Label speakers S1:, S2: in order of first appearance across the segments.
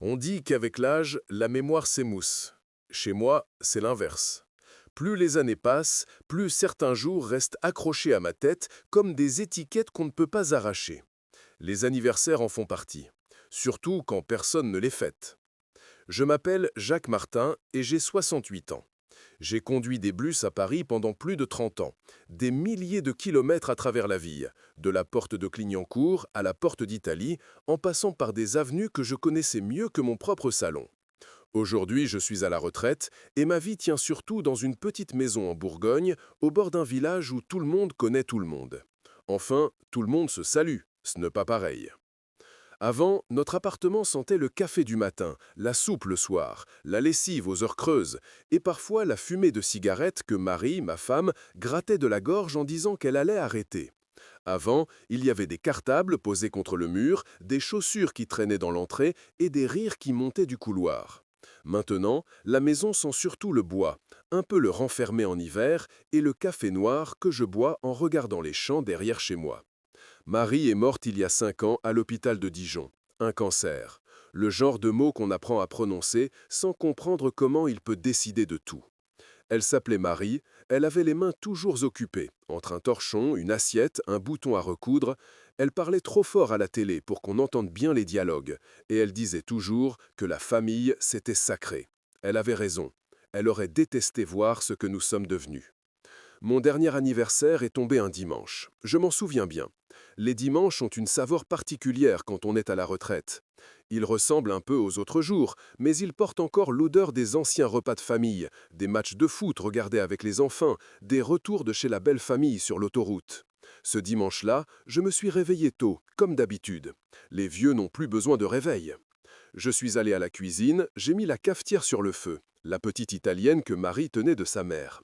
S1: On dit qu'avec l'âge, la mémoire s'émousse. Chez moi, c'est l'inverse. Plus les années passent, plus certains jours restent accrochés à ma tête comme des étiquettes qu'on ne peut pas arracher. Les anniversaires en font partie, surtout quand personne ne les fête. Je m'appelle Jacques Martin et j'ai 68 ans. J'ai conduit des bus à Paris pendant plus de 30 ans, des milliers de kilomètres à travers la ville, de la porte de Clignancourt à la porte d'Italie, en passant par des avenues que je connaissais mieux que mon propre salon. Aujourd'hui, je suis à la retraite et ma vie tient surtout dans une petite maison en Bourgogne, au bord d'un village où tout le monde connaît tout le monde. Enfin, tout le monde se salue, ce n'est pas pareil. Avant, notre appartement sentait le café du matin, la soupe le soir, la lessive aux heures creuses, et parfois la fumée de cigarette que Marie, ma femme, grattait de la gorge en disant qu'elle allait arrêter. Avant, il y avait des cartables posés contre le mur, des chaussures qui traînaient dans l'entrée et des rires qui montaient du couloir. Maintenant, la maison sent surtout le bois, un peu le renfermé en hiver, et le café noir que je bois en regardant les champs derrière chez moi. Marie est morte il y a 5 ans à l'hôpital de Dijon. Un cancer. Le genre de mot qu'on apprend à prononcer sans comprendre comment il peut décider de tout. Elle s'appelait Marie, elle avait les mains toujours occupées, entre un torchon, une assiette, un bouton à recoudre. Elle parlait trop fort à la télé pour qu'on entende bien les dialogues, et elle disait toujours que la famille, c'était sacré. Elle avait raison. Elle aurait détesté voir ce que nous sommes devenus. Mon dernier anniversaire est tombé un dimanche. Je m'en souviens bien. Les dimanches ont une saveur particulière quand on est à la retraite. Ils ressemblent un peu aux autres jours, mais ils portent encore l'odeur des anciens repas de famille, des matchs de foot regardés avec les enfants, des retours de chez la belle famille sur l'autoroute. Ce dimanche-là, je me suis réveillé tôt, comme d'habitude. Les vieux n'ont plus besoin de réveil. Je suis allé à la cuisine, j'ai mis la cafetière sur le feu, la petite italienne que Marie tenait de sa mère.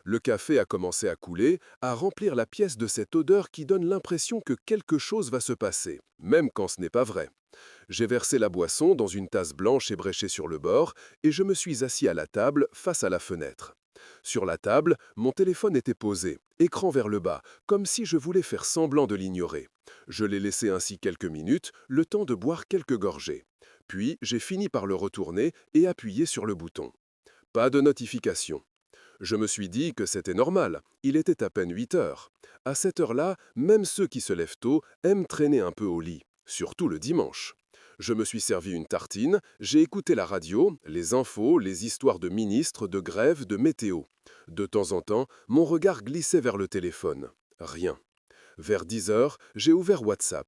S1: Le café a commencé à couler, à remplir la pièce de cette odeur qui donne l'impression que quelque chose va se passer, même quand ce n'est pas vrai. J'ai versé la boisson dans une tasse blanche ébréchée sur le bord et je me suis assis à la table face à la fenêtre. Sur la table, mon téléphone était posé, écran vers le bas, comme si je voulais faire semblant de l'ignorer. Je l'ai laissé ainsi quelques minutes, le temps de boire quelques gorgées. Puis j'ai fini par le retourner et appuyer sur le bouton. Pas de notification. Je me suis dit que c'était normal, il était à peine 8 heures. À cette heure-là, même ceux qui se lèvent tôt aiment traîner un peu au lit, surtout le dimanche. Je me suis servi une tartine, j'ai écouté la radio, les infos, les histoires de ministres, de grèves, de météo. De temps en temps, mon regard glissait vers le téléphone. Rien. Vers 10 heures, j'ai ouvert WhatsApp.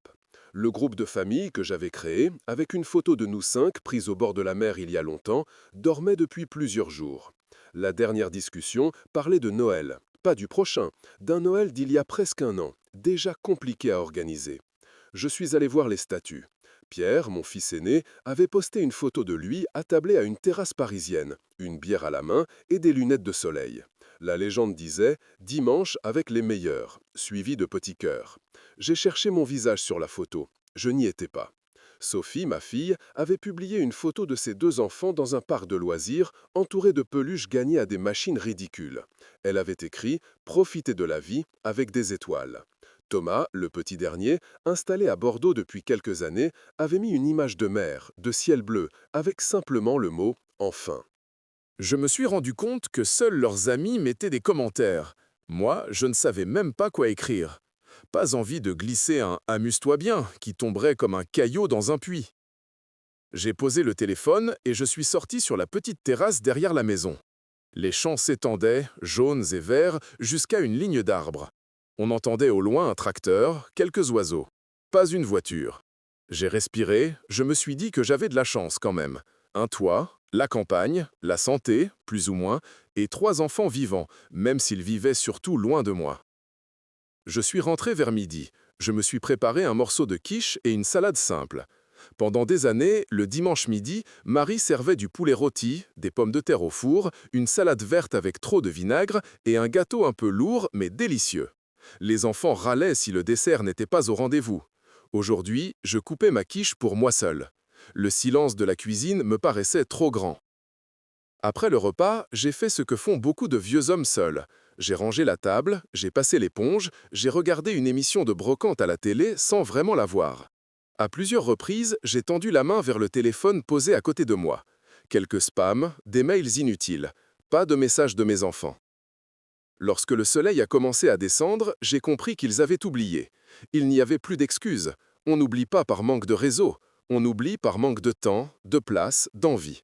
S1: Le groupe de famille que j'avais créé, avec une photo de nous 5 prise au bord de la mer il y a longtemps, dormait depuis plusieurs jours. La dernière discussion parlait de Noël, pas du prochain, d'un Noël d'il y a presque un an, déjà compliqué à organiser. Je suis allé voir les statuts. Pierre, mon fils aîné, avait posté une photo de lui attablé à une terrasse parisienne, une bière à la main et des lunettes de soleil. La légende disait « Dimanche avec les meilleurs », suivi de petits cœurs. J'ai cherché mon visage sur la photo. Je n'y étais pas. Sophie, ma fille, avait publié une photo de ses 2 enfants dans un parc de loisirs, entouré de peluches gagnées à des machines ridicules. Elle avait écrit « Profitez de la vie avec des étoiles ». Thomas, le petit dernier, installé à Bordeaux depuis quelques années, avait mis une image de mer, de ciel bleu, avec simplement le mot « enfin ». Je me suis rendu compte que seuls leurs amis mettaient des commentaires. Moi, je ne savais même pas quoi écrire. Pas envie de glisser un « amuse-toi bien » qui tomberait comme un caillot dans un puits. J'ai posé le téléphone et je suis sorti sur la petite terrasse derrière la maison. Les champs s'étendaient, jaunes et verts, jusqu'à une ligne d'arbres. On entendait au loin un tracteur, quelques oiseaux. Pas une voiture. J'ai respiré, je me suis dit que j'avais de la chance quand même. Un toit, la campagne, la santé, plus ou moins, et 3 enfants vivants, même s'ils vivaient surtout loin de moi. Je suis rentré vers midi. Je me suis préparé un morceau de quiche et une salade simple. Pendant des années, le dimanche midi, Marie servait du poulet rôti, des pommes de terre au four, une salade verte avec trop de vinaigre et un gâteau un peu lourd mais délicieux. Les enfants râlaient si le dessert n'était pas au rendez-vous. Aujourd'hui, je coupais ma quiche pour moi seul. Le silence de la cuisine me paraissait trop grand. Après le repas, j'ai fait ce que font beaucoup de vieux hommes seuls. J'ai rangé la table, j'ai passé l'éponge, j'ai regardé une émission de brocante à la télé sans vraiment la voir. À plusieurs reprises, j'ai tendu la main vers le téléphone posé à côté de moi. Quelques spams, des mails inutiles, pas de messages de mes enfants. Lorsque le soleil a commencé à descendre, j'ai compris qu'ils avaient oublié. Il n'y avait plus d'excuses. On n'oublie pas par manque de réseau. On oublie par manque de temps, de place, d'envie.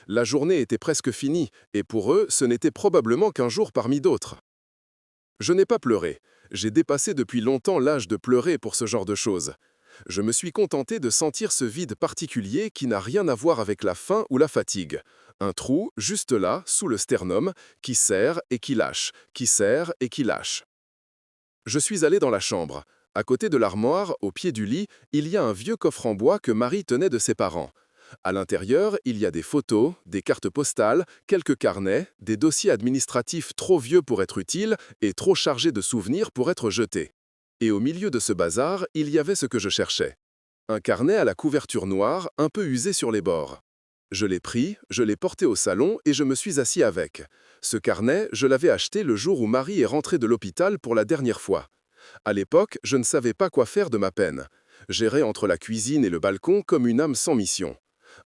S1: La journée était presque finie, et pour eux, ce n'était probablement qu'un jour parmi d'autres. Je n'ai pas pleuré. J'ai dépassé depuis longtemps l'âge de pleurer pour ce genre de choses. Je me suis contenté de sentir ce vide particulier qui n'a rien à voir avec la faim ou la fatigue. Un trou, juste là, sous le sternum, qui serre et qui lâche, qui serre et qui lâche. Je suis allé dans la chambre. À côté de l'armoire, au pied du lit, il y a un vieux coffre en bois que Marie tenait de ses parents. À l'intérieur, il y a des photos, des cartes postales, quelques carnets, des dossiers administratifs trop vieux pour être utiles et trop chargés de souvenirs pour être jetés. Et au milieu de ce bazar, il y avait ce que je cherchais. Un carnet à la couverture noire, un peu usé sur les bords. Je l'ai pris, je l'ai porté au salon et je me suis assis avec. Ce carnet, je l'avais acheté le jour où Marie est rentrée de l'hôpital pour la dernière fois. À l'époque, je ne savais pas quoi faire de ma peine. J'errais entre la cuisine et le balcon comme une âme sans mission.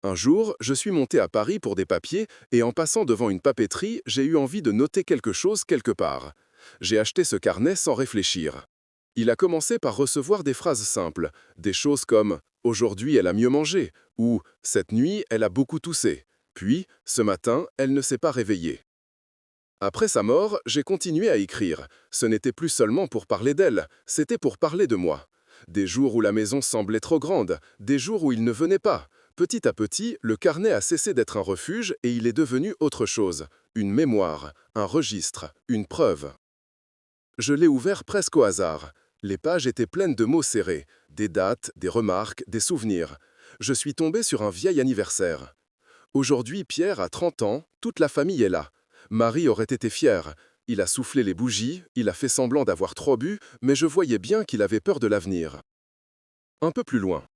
S1: Un jour, je suis monté à Paris pour des papiers et en passant devant une papeterie, j'ai eu envie de noter quelque chose quelque part. J'ai acheté ce carnet sans réfléchir. Il a commencé par recevoir des phrases simples, des choses comme « Aujourd'hui, elle a mieux mangé » ou « Cette nuit, elle a beaucoup toussé ». Puis, ce matin, elle ne s'est pas réveillée. Après sa mort, j'ai continué à écrire. Ce n'était plus seulement pour parler d'elle, c'était pour parler de moi. Des jours où la maison semblait trop grande, des jours où il ne venait pas. Petit à petit, le carnet a cessé d'être un refuge et il est devenu autre chose. Une mémoire, un registre, une preuve. Je l'ai ouvert presque au hasard. Les pages étaient pleines de mots serrés, des dates, des remarques, des souvenirs. Je suis tombé sur un vieil anniversaire. Aujourd'hui, Pierre a 30 ans, toute la famille est là. Marie aurait été fière. Il a soufflé les bougies, il a fait semblant d'avoir trop bu, mais je voyais bien qu'il avait peur de l'avenir. Un peu plus loin.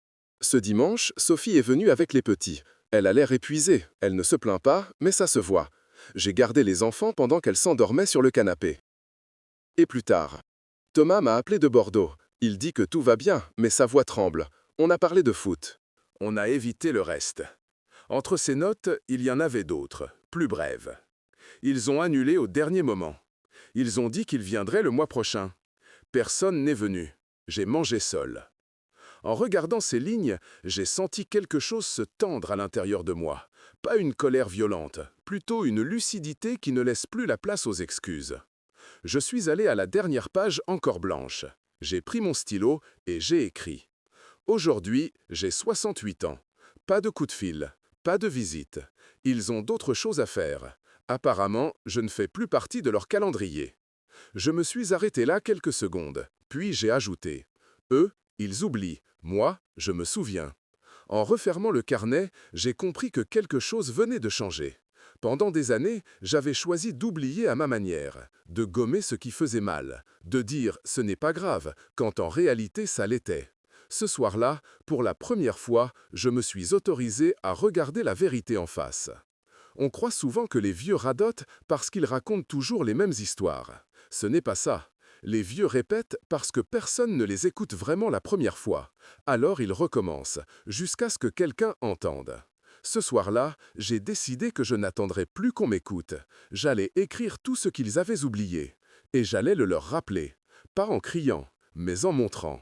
S1: Ce dimanche, Sophie est venue avec les petits. Elle a l'air épuisée, elle ne se plaint pas, mais ça se voit. J'ai gardé les enfants pendant qu'elle s'endormait sur le canapé. Et plus tard. Thomas m'a appelé de Bordeaux. Il dit que tout va bien, mais sa voix tremble. On a parlé de foot.
S2: On a évité le reste. Entre ces notes, il y en avait d'autres, plus brèves. Ils ont annulé au dernier moment. Ils ont dit qu'ils viendraient le mois prochain. Personne n'est venu. J'ai mangé seul. En regardant ces lignes, j'ai senti quelque chose se tendre à l'intérieur de moi. Pas une colère violente, plutôt une lucidité qui ne laisse plus la place aux excuses. Je suis allé à la dernière page encore blanche. J'ai pris mon stylo et j'ai écrit. Aujourd'hui, j'ai 68 ans. Pas de coup de fil, pas de visite. Ils ont d'autres choses à faire. Apparemment, je ne fais plus partie de leur calendrier. Je me suis arrêté là quelques secondes, puis j'ai ajouté. Eux, ils oublient. Moi, je me souviens. En refermant le carnet, j'ai compris que quelque chose venait de changer. Pendant des années, j'avais choisi d'oublier à ma manière, de gommer ce qui faisait mal, de dire « ce n'est pas grave » quand en réalité ça l'était. Ce soir-là, pour la première fois, je me suis autorisé à regarder la vérité en face. On croit souvent que les vieux radotent parce qu'ils racontent toujours les mêmes histoires. Ce n'est pas ça. Les vieux répètent parce que personne ne les écoute vraiment la première fois. Alors ils recommencent, jusqu'à ce que quelqu'un entende. Ce soir-là, j'ai décidé que je n'attendrais plus qu'on m'écoute. J'allais écrire tout ce qu'ils avaient oublié. Et j'allais le leur rappeler. Pas en criant, mais en montrant.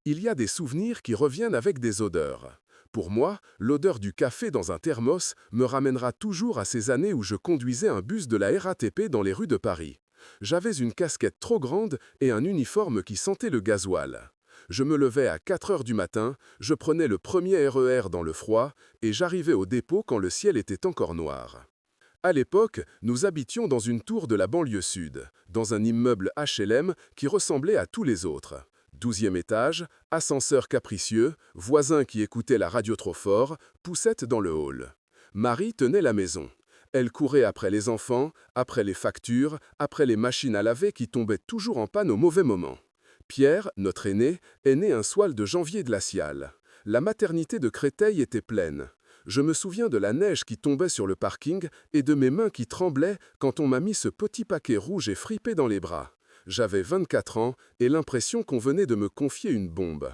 S2: Il y a des souvenirs qui reviennent avec des odeurs. Pour moi, l'odeur du café dans un thermos me ramènera toujours à ces années où je conduisais un bus de la RATP dans les rues de Paris. J'avais une casquette trop grande et un uniforme qui sentait le gasoil. Je me levais à 4 heures du matin, je prenais le premier RER dans le froid et j'arrivais au dépôt quand le ciel était encore noir. À l'époque, nous habitions dans une tour de la banlieue sud, dans un immeuble HLM qui ressemblait à tous les autres. 12e étage, ascenseur capricieux, voisin qui écoutait la radio trop fort, poussette dans le hall. Marie tenait la maison. Elle courait après les enfants, après les factures, après les machines à laver qui tombaient toujours en panne au mauvais moment. Pierre, notre aîné, est né un soir de janvier glacial. La maternité de Créteil était pleine. Je me souviens de la neige qui tombait sur le parking et de mes mains qui tremblaient quand on m'a mis ce petit paquet rouge et fripé dans les bras. J'avais 24 ans et l'impression qu'on venait de me confier une bombe.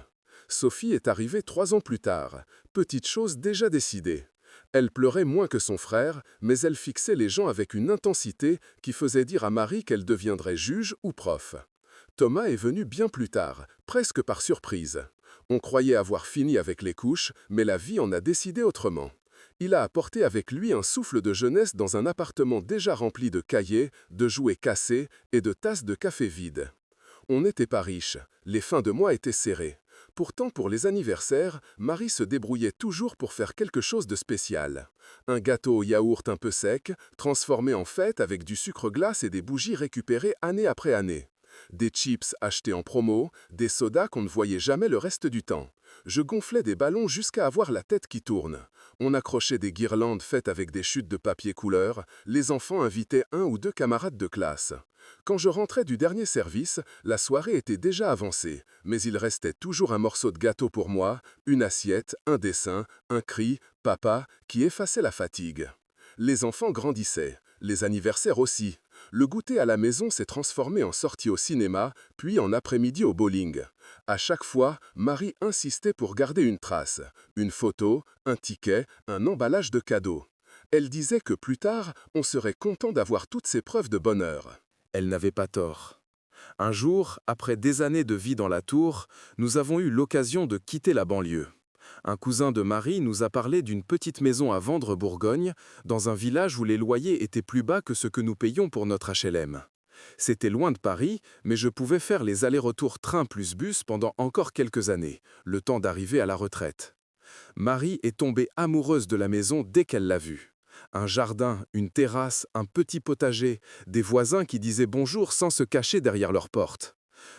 S2: Sophie est arrivée 3 ans plus tard, petite chose déjà décidée. Elle pleurait moins que son frère, mais elle fixait les gens avec une intensité qui faisait dire à Marie qu'elle deviendrait juge ou prof. Thomas est venu bien plus tard, presque par surprise. On croyait avoir fini avec les couches, mais la vie en a décidé autrement. Il a apporté avec lui un souffle de jeunesse dans un appartement déjà rempli de cahiers, de jouets cassés et de tasses de café vides. On n'était pas riche, les fins de mois étaient serrées. Pourtant, pour les anniversaires, Marie se débrouillait toujours pour faire quelque chose de spécial. Un gâteau au yaourt un peu sec, transformé en fête avec du sucre glace et des bougies récupérées année après année. Des chips achetés en promo, des sodas qu'on ne voyait jamais le reste du temps. Je gonflais des ballons jusqu'à avoir la tête qui tourne. On accrochait des guirlandes faites avec des chutes de papier couleur, les enfants invitaient 1 ou 2 camarades de classe. Quand je rentrais du dernier service, la soirée était déjà avancée, mais il restait toujours un morceau de gâteau pour moi, une assiette, un dessin, un cri, papa, qui effaçait la fatigue. Les enfants grandissaient, les anniversaires aussi. Le goûter à la maison s'est transformé en sortie au cinéma, puis en après-midi au bowling. À chaque fois, Marie insistait pour garder une trace, une photo, un ticket, un emballage de cadeaux. Elle disait que plus tard, on serait content d'avoir toutes ces preuves de bonheur.
S1: Elle n'avait pas tort. Un jour, après des années de vie dans la tour, nous avons eu l'occasion de quitter la banlieue. Un cousin de Marie nous a parlé d'une petite maison à vendre Bourgogne, dans un village où les loyers étaient plus bas que ce que nous payions pour notre HLM. C'était loin de Paris, mais je pouvais faire les allers-retours train plus bus pendant encore quelques années, le temps d'arriver à la retraite. Marie est tombée amoureuse de la maison dès qu'elle l'a vue. Un jardin, une terrasse, un petit potager, des voisins qui disaient bonjour sans se cacher derrière leur porte.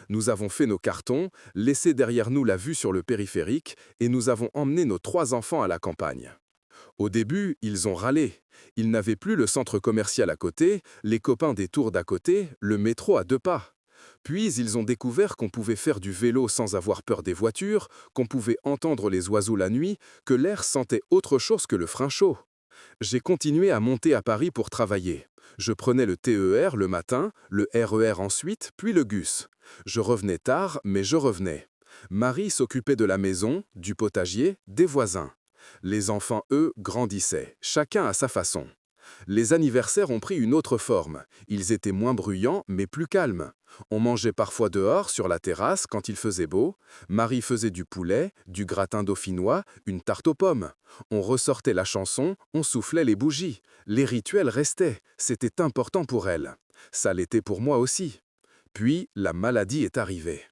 S1: Nous avons fait nos cartons, laissé derrière nous la vue sur le périphérique et nous avons emmené nos 3 enfants à la campagne. Au début, ils ont râlé. Ils n'avaient plus le centre commercial à côté, les copains des tours d'à côté, le métro à 2 pas. Puis ils ont découvert qu'on pouvait faire du vélo sans avoir peur des voitures, qu'on pouvait entendre les oiseaux la nuit, que l'air sentait autre chose que le frein chaud. J'ai continué à monter à Paris pour travailler. Je prenais le TER le matin, le RER ensuite, puis le bus. Je revenais tard, mais je revenais. Marie s'occupait de la maison, du potager, des voisins. Les enfants, eux, grandissaient, chacun à sa façon. Les anniversaires ont pris une autre forme. Ils étaient moins bruyants, mais plus calmes. On mangeait parfois dehors, sur la terrasse, quand il faisait beau. Marie faisait du poulet, du gratin dauphinois, une tarte aux pommes. On ressortait la chanson, on soufflait les bougies. Les rituels restaient, c'était important pour elle. Ça l'était pour moi aussi. Puis, la maladie est arrivée.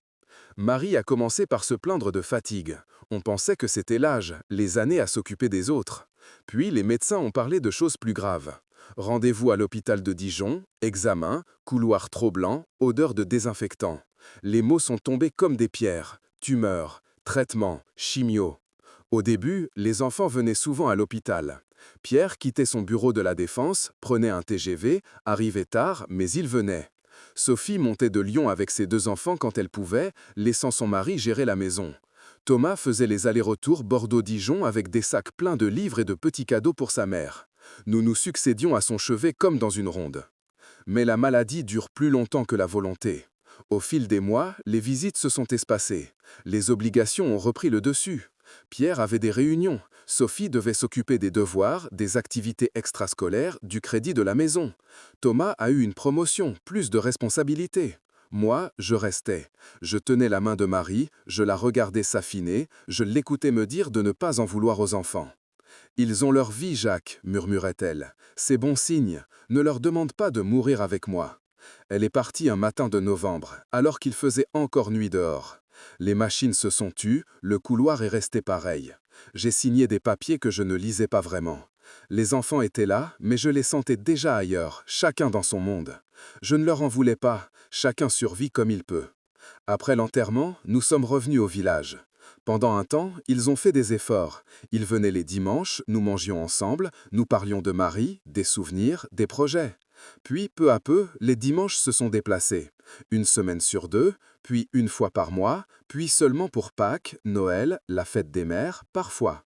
S1: Marie a commencé par se plaindre de fatigue. On pensait que c'était l'âge, les années à s'occuper des autres. Puis les médecins ont parlé de choses plus graves. Rendez-vous à l'hôpital de Dijon, examen, couloir trop blanc, odeur de désinfectant. Les mots sont tombés comme des pierres. Tumeur, traitement, chimio. Au début, les enfants venaient souvent à l'hôpital. Pierre quittait son bureau de la Défense, prenait un TGV, arrivait tard, mais il venait. Sophie montait de Lyon avec ses 2 enfants quand elle pouvait, laissant son mari gérer la maison. Thomas faisait les allers-retours Bordeaux-Dijon avec des sacs pleins de livres et de petits cadeaux pour sa mère. Nous nous succédions à son chevet comme dans une ronde. Mais la maladie dure plus longtemps que la volonté. Au fil des mois, les visites se sont espacées. Les obligations ont repris le dessus. Pierre avait des réunions. Sophie devait s'occuper des devoirs, des activités extrascolaires, du crédit de la maison. Thomas a eu une promotion, plus de responsabilités. Moi, je restais. Je tenais la main de Marie, je la regardais s'affiner, je l'écoutais me dire de ne pas en vouloir aux enfants. « Ils ont leur vie, Jacques, murmurait-elle. C'est bon signe. Ne leur demande pas de mourir avec moi. » Elle est partie un matin de novembre, alors qu'il faisait encore nuit dehors. Les machines se sont tues, le couloir est resté pareil. J'ai signé des papiers que je ne lisais pas vraiment. Les enfants étaient là, mais je les sentais déjà ailleurs, chacun dans son monde. Je ne leur en voulais pas, chacun survit comme il peut. Après l'enterrement, nous sommes revenus au village. Pendant un temps, ils ont fait des efforts. Ils venaient les dimanches, nous mangions ensemble, nous parlions de Marie, des souvenirs, des projets. Puis, peu à peu, les dimanches se sont déplacés. 1 semaine sur 2, puis 1 fois par mois, puis seulement pour Pâques, Noël, la fête des mères, parfois.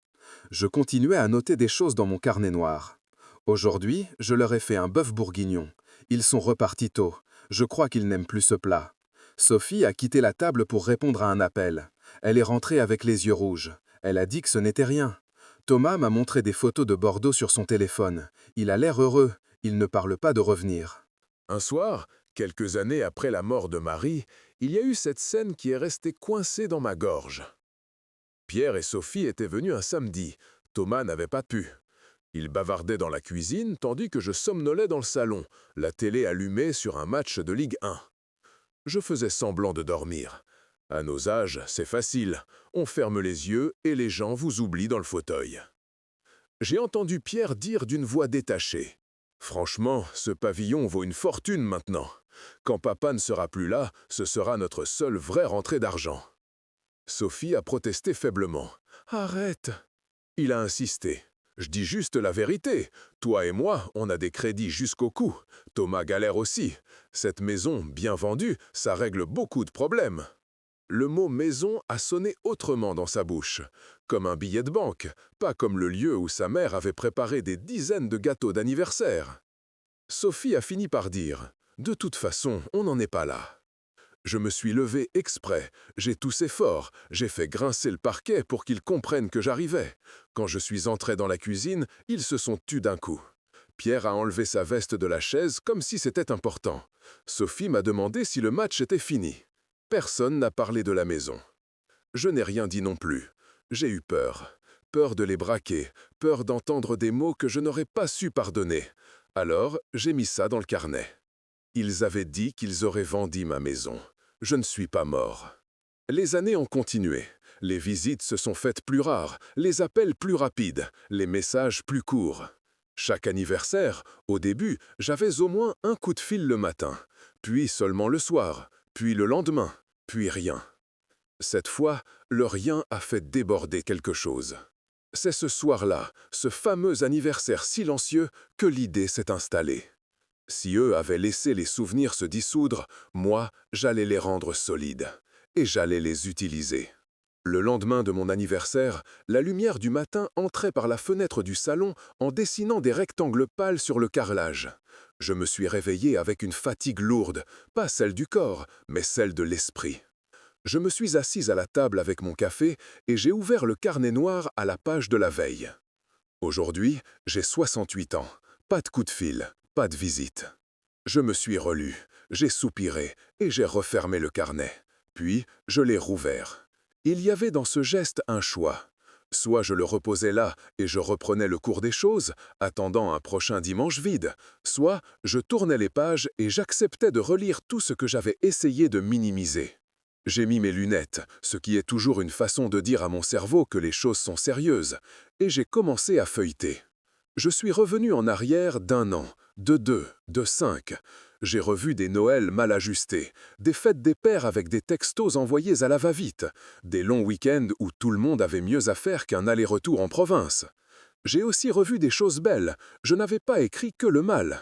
S1: Je continuais à noter des choses dans mon carnet noir. Aujourd'hui, je leur ai fait un bœuf bourguignon. Ils sont repartis tôt. Je crois qu'ils n'aiment plus ce plat. Sophie a quitté la table pour répondre à un appel.
S3: Elle est rentrée avec les yeux rouges. Elle a dit que ce n'était rien. Thomas m'a montré des photos de Bordeaux sur son téléphone. Il a l'air heureux. Il ne parle pas de revenir.
S1: Un soir, quelques années après la mort de Marie, il y a eu cette scène qui est restée coincée dans ma gorge. Pierre et Sophie étaient venus un samedi. Thomas n'avait pas pu. Ils bavardaient dans la cuisine tandis que je somnolais dans le salon, la télé allumée sur un match de Ligue 1. Je faisais semblant de dormir. À nos âges, c'est facile. On ferme les yeux et les gens vous oublient dans le fauteuil. J'ai entendu Pierre dire d'une voix détachée. Franchement, ce pavillon vaut une fortune maintenant. Quand papa ne sera plus là, ce sera notre seule vraie rentrée d'argent. Sophie a protesté faiblement. Arrête! Il a insisté. Je dis juste la vérité. Toi et moi, on a des crédits jusqu'au cou. Thomas galère aussi. Cette maison, bien vendue, ça règle beaucoup de problèmes. Le mot maison a sonné autrement dans sa bouche, comme un billet de banque, pas comme le lieu où sa mère avait préparé des dizaines de gâteaux d'anniversaire. Sophie a fini par dire « De toute façon, on n'en est pas là ». Je me suis levé exprès, j'ai toussé fort, j'ai fait grincer le parquet pour qu'ils comprennent que j'arrivais. Quand je suis entré dans la cuisine, ils se sont tus d'un coup. Pierre a enlevé sa veste de la chaise comme si c'était important. Sophie m'a demandé si le match était fini. Personne n'a parlé de la maison. Je n'ai rien dit non plus. J'ai eu peur. Peur de les braquer, peur d'entendre des mots que je n'aurais pas su pardonner. Alors, j'ai mis ça dans le carnet. Ils avaient dit qu'ils auraient vendu ma maison. Je ne suis pas mort. Les années ont continué. Les visites se sont faites plus rares, les appels plus rapides, les messages plus courts. Chaque anniversaire, au début, j'avais au moins un coup de fil le matin, puis seulement le soir, puis le lendemain, puis rien. Cette fois, le rien a fait déborder quelque chose. C'est ce soir-là, ce fameux anniversaire silencieux, que l'idée s'est installée. Si eux avaient laissé les souvenirs se dissoudre, moi, j'allais les rendre solides. Et j'allais les utiliser. Le lendemain de mon anniversaire, la lumière du matin entrait par la fenêtre du salon en dessinant des rectangles pâles sur le carrelage. Je me suis réveillé avec une fatigue lourde, pas celle du corps, mais celle de l'esprit. Je me suis assis à la table avec mon café et j'ai ouvert le carnet noir à la page de la veille. Aujourd'hui, j'ai 68 ans, pas de coup de fil, pas de visite. Je me suis relu, j'ai soupiré et j'ai refermé le carnet. Puis, je l'ai rouvert. Il y avait dans ce geste un choix. Soit je le reposais là et je reprenais le cours des choses, attendant un prochain dimanche vide, soit je tournais les pages et j'acceptais de relire tout ce que j'avais essayé de minimiser. J'ai mis mes lunettes, ce qui est toujours une façon de dire à mon cerveau que les choses sont sérieuses, et j'ai commencé à feuilleter. Je suis revenu en arrière d'1 an, de 2, de 5. J'ai revu des Noëls mal ajustés, des fêtes des pères avec des textos envoyés à la va-vite, des longs week-ends où tout le monde avait mieux à faire qu'un aller-retour en province. J'ai aussi revu des choses belles, je n'avais pas écrit que le mal.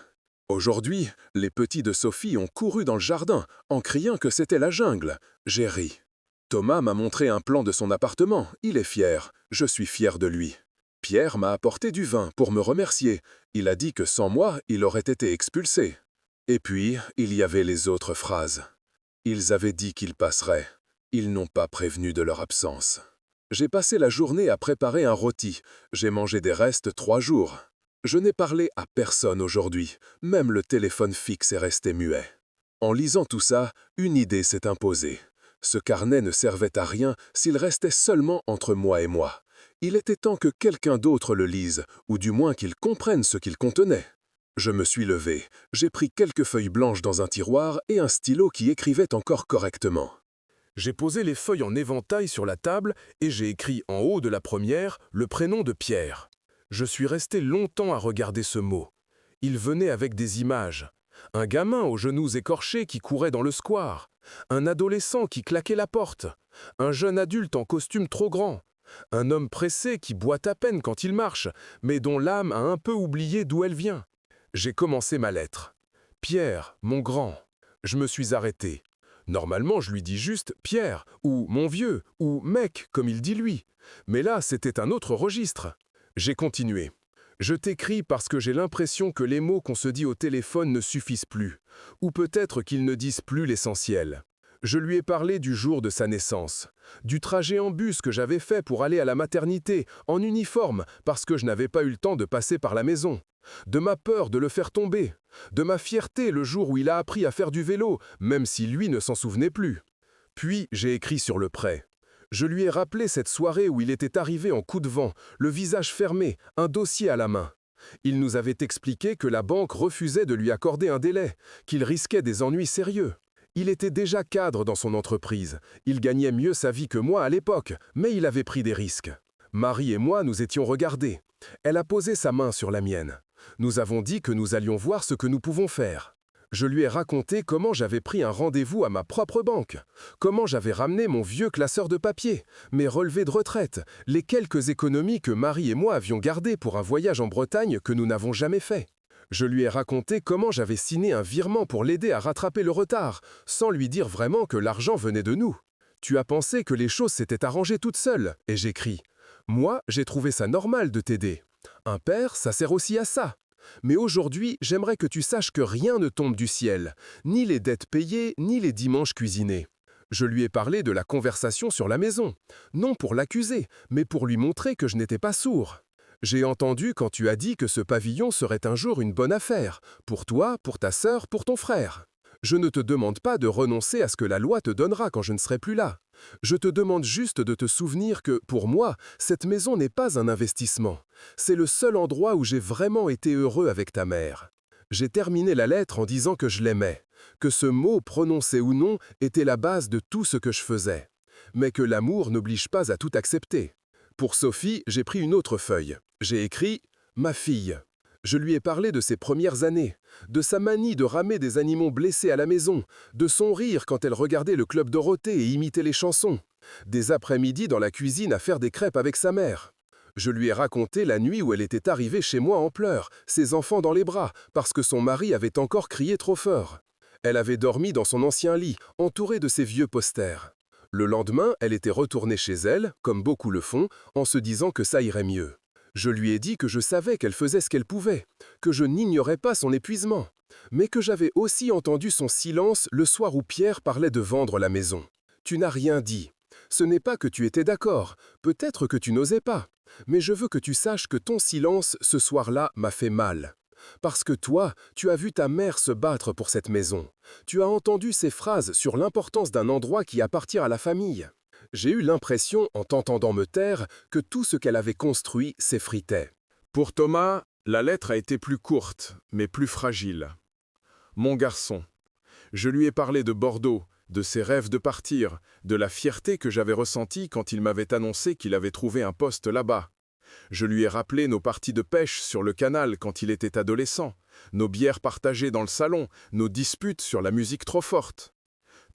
S1: Aujourd'hui, les petits de Sophie ont couru dans le jardin en criant que c'était la jungle. J'ai ri. Thomas m'a montré un plan de son appartement, il est fier, je suis fier de lui. Pierre m'a apporté du vin pour me remercier. Il a dit que sans moi, il aurait été expulsé. Et puis, il y avait les autres phrases. Ils avaient dit qu'ils passeraient. Ils n'ont pas prévenu de leur absence. J'ai passé la journée à préparer un rôti. J'ai mangé des restes 3 jours. Je n'ai parlé à personne aujourd'hui. Même le téléphone fixe est resté muet. En lisant tout ça, une idée s'est imposée. Ce carnet ne servait à rien s'il restait seulement entre moi et moi. Il était temps que quelqu'un d'autre le lise, ou du moins qu'il comprenne ce qu'il contenait. Je me suis levé, j'ai pris quelques feuilles blanches dans un tiroir et un stylo qui écrivait encore correctement. J'ai posé les feuilles en éventail sur la table et j'ai écrit en haut de la première le prénom de Pierre. Je suis resté longtemps à regarder ce mot. Il venait avec des images. Un gamin aux genoux écorchés qui courait dans le square. Un adolescent qui claquait la porte. Un jeune adulte en costume trop grand. Un homme pressé qui boite à peine quand il marche, mais dont l'âme a un peu oublié d'où elle vient. J'ai commencé ma lettre. Pierre, mon grand. Je me suis arrêté. Normalement, je lui dis juste « Pierre » ou « mon vieux » ou « mec » comme il dit lui. Mais là, c'était un autre registre. J'ai continué. Je t'écris parce que j'ai l'impression que les mots qu'on se dit au téléphone ne suffisent plus. Ou peut-être qu'ils ne disent plus l'essentiel. Je lui ai parlé du jour de sa naissance, du trajet en bus que j'avais fait pour aller à la maternité, en uniforme, parce que je n'avais pas eu le temps de passer par la maison, de ma peur de le faire tomber, de ma fierté le jour où il a appris à faire du vélo, même si lui ne s'en souvenait plus. Puis j'ai écrit sur le prêt. Je lui ai rappelé cette soirée où il était arrivé en coup de vent, le visage fermé, un dossier à la main. Il nous avait expliqué que la banque refusait de lui accorder un délai, qu'il risquait des ennuis sérieux. Il était déjà cadre dans son entreprise. Il gagnait mieux sa vie que moi à l'époque, mais il avait pris des risques. Marie et moi nous étions regardés. Elle a posé sa main sur la mienne. Nous avons dit que nous allions voir ce que nous pouvons faire. Je lui ai raconté comment j'avais pris un rendez-vous à ma propre banque, comment j'avais ramené mon vieux classeur de papier, mes relevés de retraite, les quelques économies que Marie et moi avions gardées pour un voyage en Bretagne que nous n'avons jamais fait. Je lui ai raconté comment j'avais signé un virement pour l'aider à rattraper le retard, sans lui dire vraiment que l'argent venait de nous. Tu as pensé que les choses s'étaient arrangées toutes seules, et j'écris. Moi, j'ai trouvé ça normal de t'aider. Un père, ça sert aussi à ça. Mais aujourd'hui, j'aimerais que tu saches que rien ne tombe du ciel, ni les dettes payées, ni les dimanches cuisinés. Je lui ai parlé de la conversation sur la maison, non pour l'accuser, mais pour lui montrer que je n'étais pas sourd. J'ai entendu quand tu as dit que ce pavillon serait un jour une bonne affaire, pour toi, pour ta sœur, pour ton frère. Je ne te demande pas de renoncer à ce que la loi te donnera quand je ne serai plus là. Je te demande juste de te souvenir que, pour moi, cette maison n'est pas un investissement. C'est le seul endroit où j'ai vraiment été heureux avec ta mère. J'ai terminé la lettre en disant que je l'aimais, que ce mot, prononcé ou non, était la base de tout ce que je faisais. Mais que l'amour n'oblige pas à tout accepter. Pour Sophie, j'ai pris une autre feuille. J'ai écrit « Ma fille ». Je lui ai parlé de ses premières années, de sa manie de ramer des animaux blessés à la maison, de son rire quand elle regardait le Club Dorothée et imitait les chansons, des après-midi dans la cuisine à faire des crêpes avec sa mère. Je lui ai raconté la nuit où elle était arrivée chez moi en pleurs, ses enfants dans les bras, parce que son mari avait encore crié trop fort. Elle avait dormi dans son ancien lit, entourée de ses vieux posters. Le lendemain, elle était retournée chez elle, comme beaucoup le font, en se disant que ça irait mieux. Je lui ai dit que je savais qu'elle faisait ce qu'elle pouvait, que je n'ignorais pas son épuisement, mais que j'avais aussi entendu son silence le soir où Pierre parlait de vendre la maison. Tu n'as rien dit. Ce n'est pas que tu étais d'accord, peut-être que tu n'osais pas, mais je veux que tu saches que ton silence ce soir-là m'a fait mal. Parce que toi, tu as vu ta mère se battre pour cette maison. Tu as entendu ses phrases sur l'importance d'un endroit qui appartient à la famille. J'ai eu l'impression, en t'entendant me taire, que tout ce qu'elle avait construit s'effritait.
S2: Pour Thomas, la lettre a été plus courte, mais plus fragile. Mon garçon. Je lui ai parlé de Bordeaux, de ses rêves de partir, de la fierté que j'avais ressentie quand il m'avait annoncé qu'il avait trouvé un poste là-bas. Je lui ai rappelé nos parties de pêche sur le canal quand il était adolescent, nos bières partagées dans le salon, nos disputes sur la musique trop forte.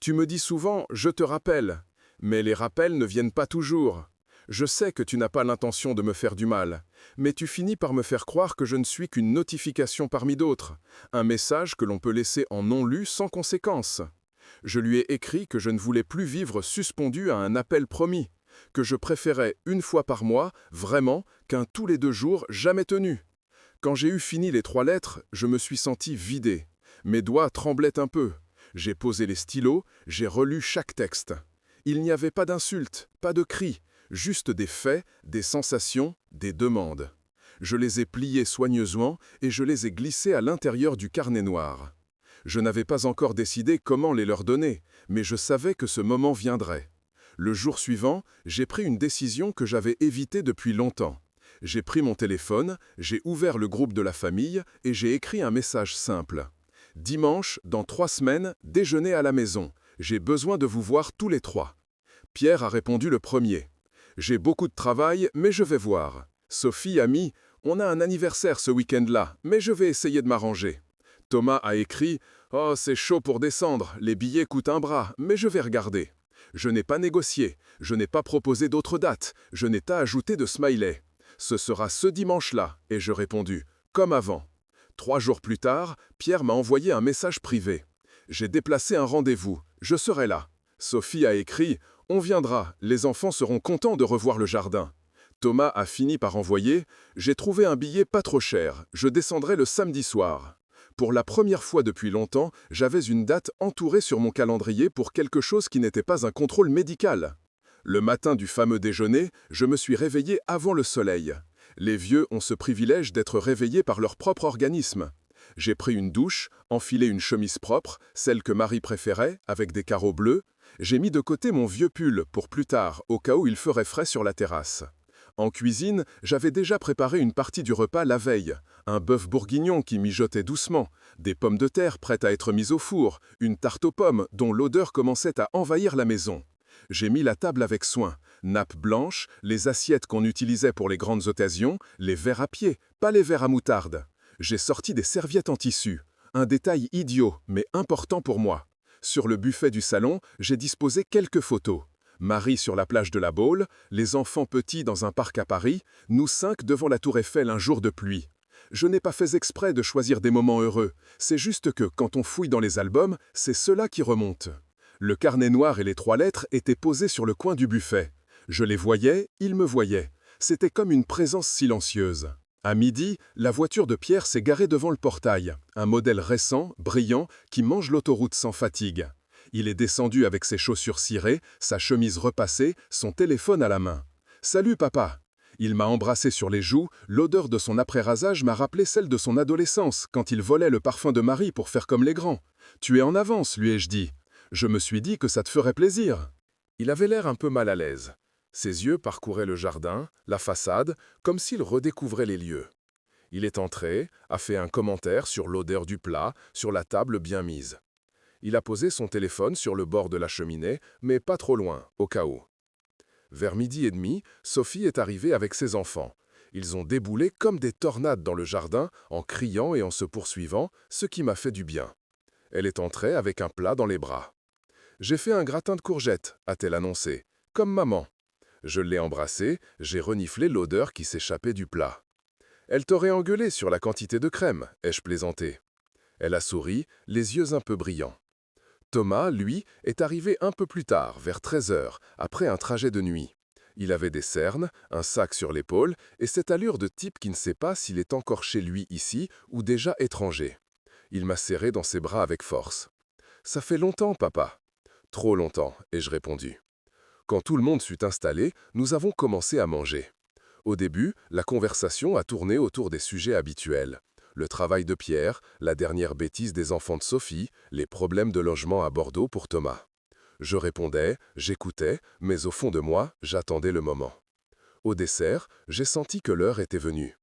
S2: Tu me dis souvent « je te rappelle », mais les rappels ne viennent pas toujours. Je sais que tu n'as pas l'intention de me faire du mal, mais tu finis par me faire croire que je ne suis qu'une notification parmi d'autres, un message que l'on peut laisser en non lu sans conséquence. Je lui ai écrit que je ne voulais plus vivre suspendu à un appel promis, que je préférais une fois par mois, vraiment, qu'un tous les 2 jours jamais tenu. Quand j'ai eu fini les 3 lettres, je me suis senti vidé. Mes doigts tremblaient un peu. J'ai posé les stylos, j'ai relu chaque texte. Il n'y avait pas d'insultes, pas de cris, juste des faits, des sensations, des demandes. Je les ai pliés soigneusement et je les ai glissés à l'intérieur du carnet noir. Je n'avais pas encore décidé comment les leur donner, mais je savais que ce moment viendrait. Le jour suivant, j'ai pris une décision que j'avais évitée depuis longtemps. J'ai pris mon téléphone, j'ai ouvert le groupe de la famille et j'ai écrit un message simple. « Dimanche, dans 3 semaines, déjeuner à la maison. J'ai besoin de vous voir tous les 3. » Pierre a répondu le premier. « J'ai beaucoup de travail, mais je vais voir. » Sophie a mis « On a un anniversaire ce week-end-là, mais je vais essayer de m'arranger. » Thomas a écrit « Oh, c'est chaud pour descendre, les billets coûtent un bras, mais je vais regarder. » Je n'ai pas négocié, je n'ai pas proposé d'autres dates, je n'ai pas ajouté de smiley. Ce sera ce dimanche-là, et je répondu « Comme avant. » 3 jours plus tard, Pierre m'a envoyé un message privé. « J'ai déplacé un rendez-vous, je serai là. » Sophie a écrit « On viendra, les enfants seront contents de revoir le jardin. » Thomas a fini par envoyer « J'ai trouvé un billet pas trop cher, je descendrai le samedi soir. »
S1: Pour la première fois depuis longtemps, j'avais une date entourée sur mon calendrier pour quelque chose qui n'était pas un contrôle médical. Le matin du fameux déjeuner, je me suis réveillé avant le soleil. Les vieux ont ce privilège d'être réveillés par leur propre organisme. J'ai pris une douche, enfilé une chemise propre, celle que Marie préférait, avec des carreaux bleus. J'ai mis de côté mon vieux pull pour plus tard, au cas où il ferait frais sur la terrasse. En cuisine, j'avais déjà préparé une partie du repas la veille. Un bœuf bourguignon qui mijotait doucement, des pommes de terre prêtes à être mises au four, une tarte aux pommes dont l'odeur commençait à envahir la maison. J'ai mis la table avec soin, nappe blanche, les assiettes qu'on utilisait pour les grandes occasions, les verres à pied, pas les verres à moutarde. J'ai sorti des serviettes en tissu, un détail idiot mais important pour moi. Sur le buffet du salon, j'ai disposé quelques photos. Marie sur la plage de la Baule, les enfants petits dans un parc à Paris, nous 5 devant la Tour Eiffel un jour de pluie. Je n'ai pas fait exprès de choisir des moments heureux, c'est juste que, quand on fouille dans les albums, c'est cela qui remonte. Le carnet noir et les 3 lettres étaient posés sur le coin du buffet. Je les voyais, ils me voyaient. C'était comme une présence silencieuse. À midi, la voiture de Pierre s'est garée devant le portail, un modèle récent, brillant, qui mange l'autoroute sans fatigue. Il est descendu avec ses chaussures cirées, sa chemise repassée, son téléphone à la main. « Salut papa !» Il m'a embrassé sur les joues, l'odeur de son après-rasage m'a rappelé celle de son adolescence, quand il volait le parfum de Marie pour faire comme les grands. « Tu es en avance, lui ai-je dit. Je me suis dit que ça te ferait plaisir. » Il avait l'air un peu mal à l'aise. Ses yeux parcouraient le jardin, la façade, comme s'il redécouvrait les lieux. Il est entré, a fait un commentaire sur l'odeur du plat, sur la table bien mise. Il a posé son téléphone sur le bord de la cheminée, mais pas trop loin, au cas où. Vers 12h30, Sophie est arrivée avec ses enfants. Ils ont déboulé comme des tornades dans le jardin, en criant et en se poursuivant, ce qui m'a fait du bien. Elle est entrée avec un plat dans les bras. « J'ai fait un gratin de courgettes », a-t-elle annoncé, « comme maman. » Je l'ai embrassée, j'ai reniflé l'odeur qui s'échappait du plat. « Elle t'aurait engueulé sur la quantité de crème », ai-je plaisanté. Elle a souri, les yeux un peu brillants. Thomas, lui, est arrivé un peu plus tard, vers 13h, après un trajet de nuit. Il avait des cernes, un sac sur l'épaule et cette allure de type qui ne sait pas s'il est encore chez lui ici ou déjà étranger. Il m'a serré dans ses bras avec force. « Ça fait longtemps, papa. » « Trop longtemps, ai-je répondu. Quand tout le monde fut installé, nous avons commencé à manger. Au début, la conversation a tourné autour des sujets habituels. Le travail de Pierre, la dernière bêtise des enfants de Sophie, les problèmes de logement à Bordeaux pour Thomas. Je répondais, j'écoutais, mais au fond de moi, j'attendais le moment. Au dessert, j'ai senti que l'heure était venue.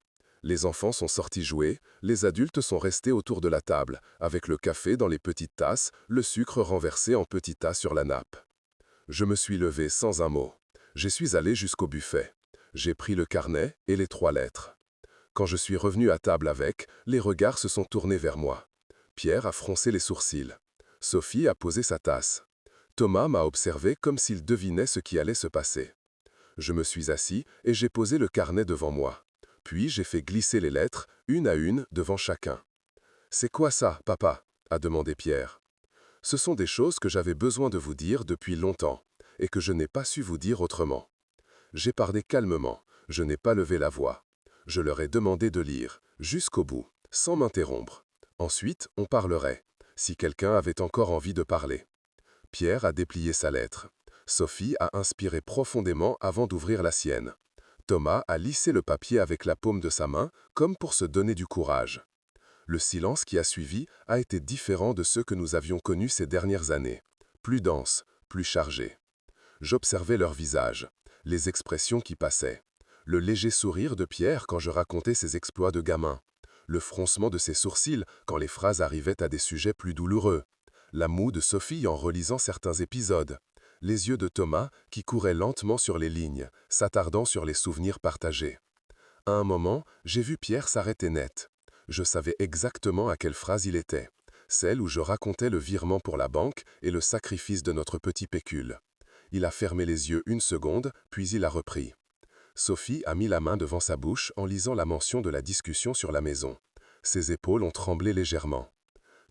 S1: Les enfants sont sortis jouer, les adultes sont restés autour de la table, avec le café dans les petites tasses, le sucre renversé en petits tas sur la nappe. Je me suis levé sans un mot. Je suis allé jusqu'au buffet. J'ai pris le carnet et les 3 lettres. Quand je suis revenu à table avec, les regards se sont tournés vers moi. Pierre a froncé les sourcils. Sophie a posé sa tasse. Thomas m'a observé comme s'il devinait ce qui allait se passer. Je me suis assis et j'ai posé le carnet devant moi. Puis j'ai fait glisser les lettres, une à une, devant chacun. « C'est quoi ça, papa ?» a demandé Pierre. « Ce sont des choses que j'avais besoin de vous dire depuis longtemps, et que je n'ai pas su vous dire autrement. » J'ai parlé calmement, je n'ai pas levé la voix. Je leur ai demandé de lire, jusqu'au bout, sans m'interrompre. Ensuite, on parlerait, si quelqu'un avait encore envie de parler. Pierre a déplié sa lettre. Sophie a inspiré profondément avant d'ouvrir la sienne. Thomas a lissé le papier avec la paume de sa main, comme pour se donner du courage. Le silence qui a suivi a été différent de ceux que nous avions connus ces dernières années. Plus dense, plus chargé. J'observais leurs visages, les expressions qui passaient. Le léger sourire de Pierre quand je racontais ses exploits de gamin. Le froncement de ses sourcils quand les phrases arrivaient à des sujets plus douloureux. La moue de Sophie en relisant certains épisodes. Les yeux de Thomas qui couraient lentement sur les lignes, s'attardant sur les souvenirs partagés. À un moment, j'ai vu Pierre s'arrêter net. Je savais exactement à quelle phrase il était, celle où je racontais le virement pour la banque et le sacrifice de notre petit pécule. Il a fermé les yeux une seconde, puis il a repris. Sophie a mis la main devant sa bouche en lisant la mention de la discussion sur la maison. Ses épaules ont tremblé légèrement.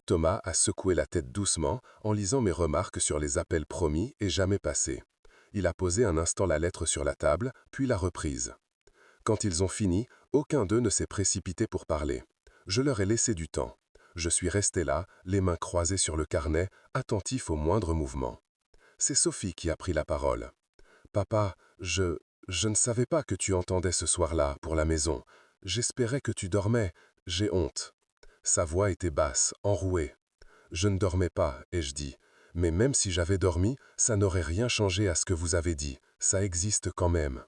S1: Thomas a secoué la tête doucement en lisant mes remarques sur les appels promis et jamais passés. Il a posé un instant la lettre sur la table, puis l'a reprise. Quand ils ont fini, aucun d'eux ne s'est précipité pour parler. Je leur ai laissé du temps.
S4: Je suis resté là, les mains croisées sur le carnet, attentif au moindre mouvement. C'est Sophie qui a pris la parole. « Papa, je ne savais pas que tu entendais ce soir-là, pour la maison. J'espérais que tu dormais. J'ai honte. » Sa voix était basse, enrouée. Je ne dormais pas, ai-je dit. Mais même si j'avais dormi, ça n'aurait rien changé à ce que vous avez dit. Ça existe quand même.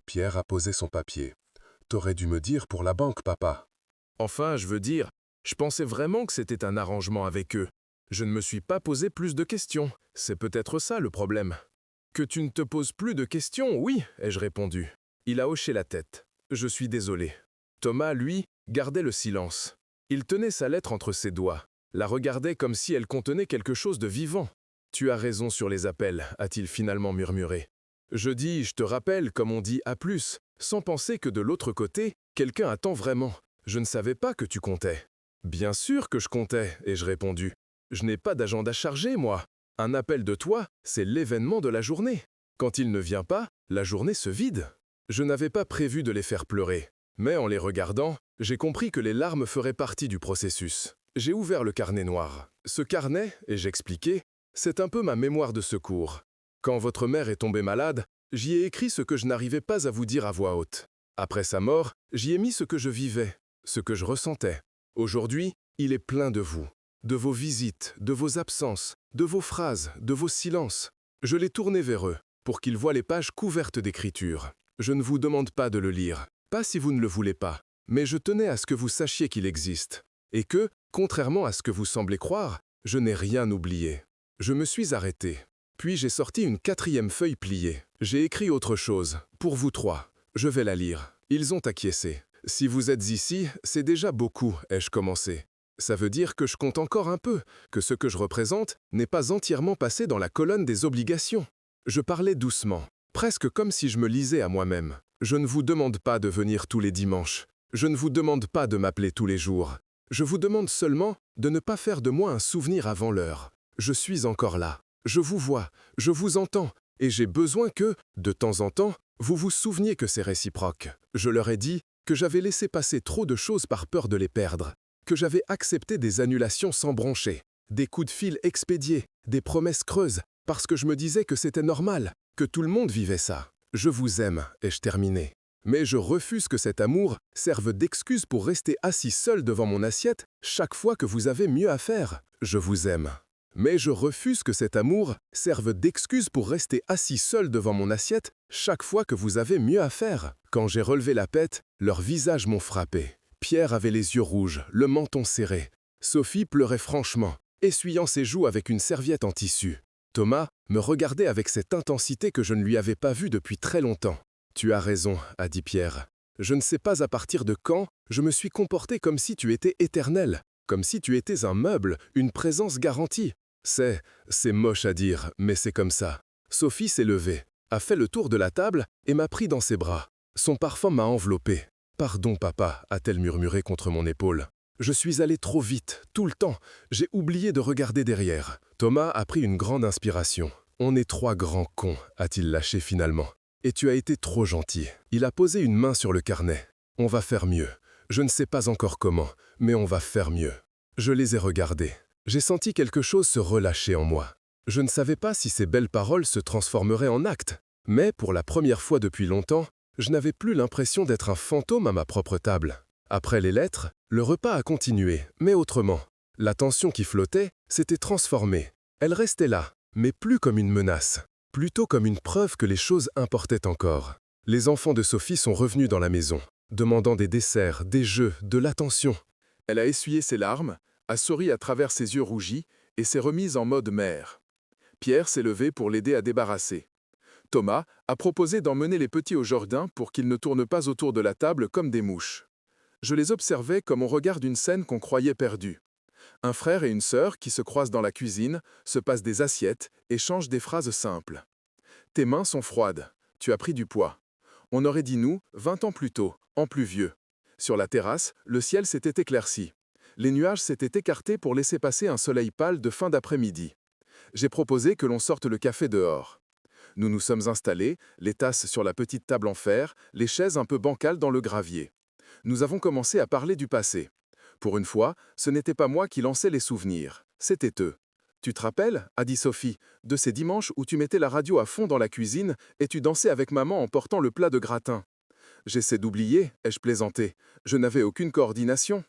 S4: Pierre a posé son papier. T'aurais dû me dire pour la banque, papa.
S1: Enfin, je veux dire, je pensais vraiment que c'était un arrangement avec eux. Je ne me suis pas posé plus de questions. C'est peut-être ça le problème. Que tu ne te poses plus de questions, oui, ai-je répondu. Il a hoché la tête. Je suis désolé. Thomas, lui, gardait le silence. Il tenait sa lettre entre ses doigts, la regardait comme si elle contenait quelque chose de vivant. « Tu as raison sur les appels », a-t-il finalement murmuré. Je dis « je te rappelle » comme on dit « à plus », sans penser que de l'autre côté, quelqu'un attend vraiment. Je ne savais pas que tu comptais. Bien sûr que je comptais, ai-je répondu. Je n'ai pas d'agenda chargé, moi. Un appel de toi, c'est l'événement de la journée. Quand il ne vient pas, la journée se vide. Je n'avais pas prévu de les faire pleurer. Mais en les regardant, j'ai compris que les larmes feraient partie du processus. J'ai ouvert le carnet noir. Ce carnet, et j'expliquais, c'est un peu ma mémoire de secours. Quand votre mère est tombée malade, j'y ai écrit ce que je n'arrivais pas à vous dire à voix haute. Après sa mort, j'y ai mis ce que je vivais, ce que je ressentais. Aujourd'hui, il est plein de vous, de vos visites, de vos absences, de vos phrases, de vos silences. Je l'ai tourné vers eux, pour qu'ils voient les pages couvertes d'écriture. Je ne vous demande pas de le lire. Pas si vous ne le voulez pas, mais je tenais à ce que vous sachiez qu'il existe, et que, contrairement à ce que vous semblez croire, je n'ai rien oublié. Je me suis arrêté. Puis j'ai sorti une 4e feuille pliée. J'ai écrit autre chose, pour vous 3. Je vais la lire. Ils ont acquiescé. Si vous êtes ici, c'est déjà beaucoup, ai-je commencé. Ça veut dire que je compte encore un peu, que ce que je représente n'est pas entièrement passé dans la colonne des obligations. Je parlais doucement, presque comme si je me lisais à moi-même. Je ne vous demande pas de venir tous les dimanches. Je ne vous demande pas de m'appeler tous les jours. Je vous demande seulement de ne pas faire de moi un souvenir avant l'heure. Je suis encore là. Je vous vois, je vous entends, et j'ai besoin que, de temps en temps, vous vous souveniez que c'est réciproque. Je leur ai dit que j'avais laissé passer trop de choses par peur de les perdre, que j'avais accepté des annulations sans broncher, des coups de fil expédiés, des promesses creuses, parce que je me disais que c'était normal, que tout le monde vivait ça. Je vous aime, ai-je terminé. Mais je refuse que cet amour serve d'excuse pour rester assis seul devant mon assiette chaque fois que vous avez mieux à faire. Je vous aime. Mais je refuse que cet amour serve d'excuse pour rester assis seul devant mon assiette chaque fois que vous avez mieux à faire. Quand j'ai relevé la tête, leurs visages m'ont frappé. Pierre avait les yeux rouges, le menton serré. Sophie pleurait franchement, essuyant ses joues avec une serviette en tissu. Thomas me regardait avec cette intensité que je ne lui avais pas vue depuis très longtemps. « Tu as raison », a dit Pierre. « Je ne sais pas à partir de quand je me suis comporté comme si tu étais éternel, comme si tu étais un meuble, une présence garantie. C'est moche à dire, mais c'est comme ça. » Sophie s'est levée, a fait le tour de la table et m'a pris dans ses bras. Son parfum m'a enveloppé. « Pardon, papa », a-t-elle murmuré contre mon épaule. Je suis allé trop vite, tout le temps. J'ai oublié de regarder derrière. Thomas a pris une grande inspiration. « On est 3 grands cons », a-t-il lâché finalement. « Et tu as été trop gentil. » Il a posé une main sur le carnet. « On va faire mieux. Je ne sais pas encore comment, mais on va faire mieux. » Je les ai regardés. J'ai senti quelque chose se relâcher en moi. Je ne savais pas si ces belles paroles se transformeraient en actes. Mais pour la première fois depuis longtemps, je n'avais plus l'impression d'être un fantôme à ma propre table. Après les lettres, le repas a continué, mais autrement. La tension qui flottait s'était transformée. Elle restait là, mais plus comme une menace, plutôt comme une preuve que les choses importaient encore. Les enfants de Sophie sont revenus dans la maison, demandant des desserts, des jeux, de l'attention.
S2: Elle a essuyé ses larmes, a souri à travers ses yeux rougis et s'est remise en mode mère. Pierre s'est levé pour l'aider à débarrasser. Thomas a proposé d'emmener les petits au jardin pour qu'ils ne tournent pas autour de la table comme des mouches. Je les observais comme on regarde une scène qu'on croyait perdue. Un frère et une sœur qui se croisent dans la cuisine, se passent des assiettes, échangent des phrases simples. « Tes mains sont froides, tu as pris du poids. » On aurait dit nous, 20 ans plus tôt, en plus vieux. Sur la terrasse, le ciel s'était éclairci. Les nuages s'étaient écartés pour laisser passer un soleil pâle de fin d'après-midi. J'ai proposé que l'on sorte le café dehors. Nous nous sommes installés, les tasses sur la petite table en fer, les chaises un peu bancales dans le gravier. Nous avons commencé à parler du passé.
S1: Pour une fois, ce n'était pas moi qui lançais les souvenirs, c'était eux. Tu te rappelles, a dit Sophie, de ces dimanches où tu mettais la radio à fond dans la cuisine et tu dansais avec maman en portant le plat de gratin. J'essaie d'oublier, ai-je plaisanté. Je n'avais aucune coordination.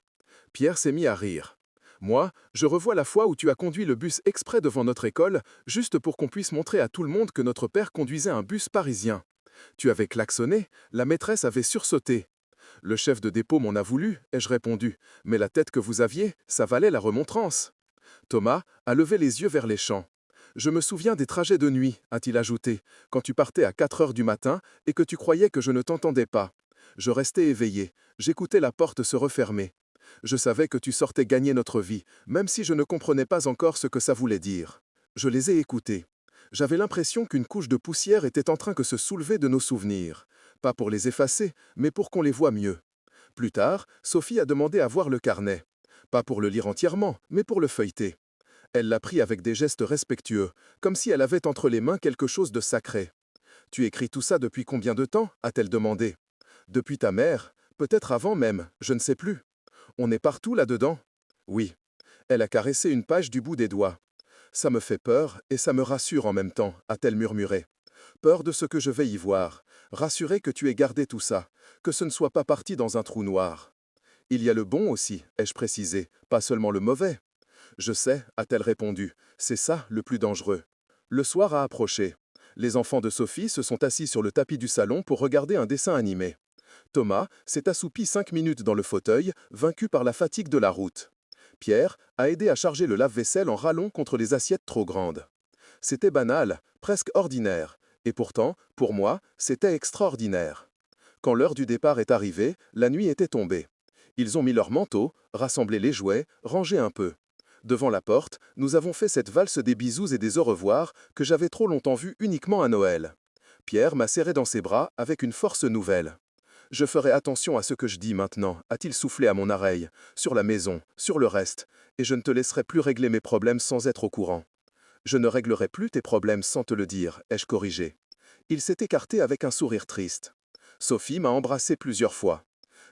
S1: Pierre s'est mis à rire. Moi, je revois la fois où tu as conduit le bus exprès devant notre école, juste pour qu'on puisse montrer à tout le monde que notre père conduisait un bus parisien. Tu avais klaxonné, la maîtresse avait sursauté. Le chef de dépôt m'en a voulu, ai-je répondu, mais la tête que vous aviez, ça valait la remontrance. Thomas a levé les yeux vers les champs. Je me souviens des trajets de nuit, a-t-il ajouté, quand tu partais à 4 heures du matin et que tu croyais que je ne t'entendais pas. Je restais éveillé, j'écoutais la porte se refermer. Je savais que tu sortais gagner notre vie, même si je ne comprenais pas encore ce que ça voulait dire. Je les ai écoutés. J'avais l'impression qu'une couche de poussière était en train de se soulever de nos souvenirs. Pas pour les effacer, mais pour qu'on les voie mieux. Plus tard, Sophie a demandé à voir le carnet. Pas pour le lire entièrement, mais pour le feuilleter. Elle l'a pris avec des gestes respectueux, comme si elle avait entre les mains quelque chose de sacré. « Tu écris tout ça depuis combien de temps » a-t-elle demandé. « Depuis ta mère, peut-être avant même, je ne sais plus. On est partout là-dedans ?»« Oui. » Elle a caressé une page du bout des doigts. « Ça me fait peur et ça me rassure en même temps » a-t-elle murmuré. « Peur de ce que je vais y voir. Rassurée que tu aies gardé tout ça, que ce ne soit pas parti dans un trou noir. » « Il y a le bon aussi, ai-je précisé, pas seulement le mauvais. »« Je sais, a-t-elle répondu, c'est ça le plus dangereux. » Le soir a approché. Les enfants de Sophie se sont assis sur le tapis du salon pour regarder un dessin animé. Thomas s'est assoupi 5 minutes dans le fauteuil, vaincu par la fatigue de la route. Pierre a aidé à charger le lave-vaisselle en râlant contre les assiettes trop grandes. C'était banal, presque ordinaire, et pourtant, pour moi, c'était extraordinaire. Quand l'heure du départ est arrivée, la nuit était tombée. Ils ont mis leurs manteaux, rassemblé les jouets, rangé un peu. Devant la porte, nous avons fait cette valse des bisous et des au revoir que j'avais trop longtemps vue uniquement à Noël. Pierre m'a serré dans ses bras avec une force nouvelle. « Je ferai attention à ce que je dis maintenant » a-t-il soufflé à mon oreille, sur la maison, sur le reste, et je ne te laisserai plus régler mes problèmes sans être au courant. Je ne réglerai plus tes problèmes sans te le dire, ai-je corrigé. Il s'est écarté avec un sourire triste. Sophie m'a embrassé plusieurs fois.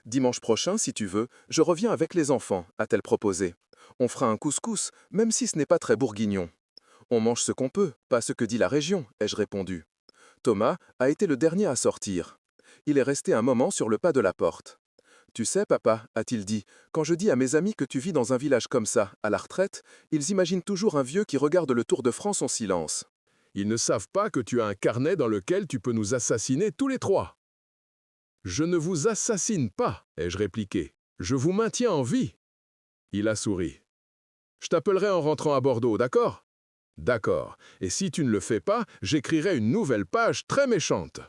S1: Dimanche prochain, si tu veux, je reviens avec les enfants, a-t-elle proposé. On fera un couscous, même si ce n'est pas très bourguignon. On mange ce qu'on peut, pas ce que dit la région, ai-je répondu. Thomas a été le dernier à sortir. Il est resté un moment sur le pas de la porte. Tu sais, papa, a-t-il dit, quand je dis à mes amis que tu vis dans un village comme ça, à la retraite, ils imaginent toujours un vieux qui regarde le Tour de France en silence.
S2: Ils ne savent pas que tu as un carnet dans lequel tu peux nous assassiner tous les trois. Je ne vous assassine pas, ai-je répliqué. Je vous maintiens en vie. Il a souri. Je t'appellerai en rentrant à Bordeaux, d'accord? D'accord. Et si tu ne le fais pas, j'écrirai une nouvelle page très méchante.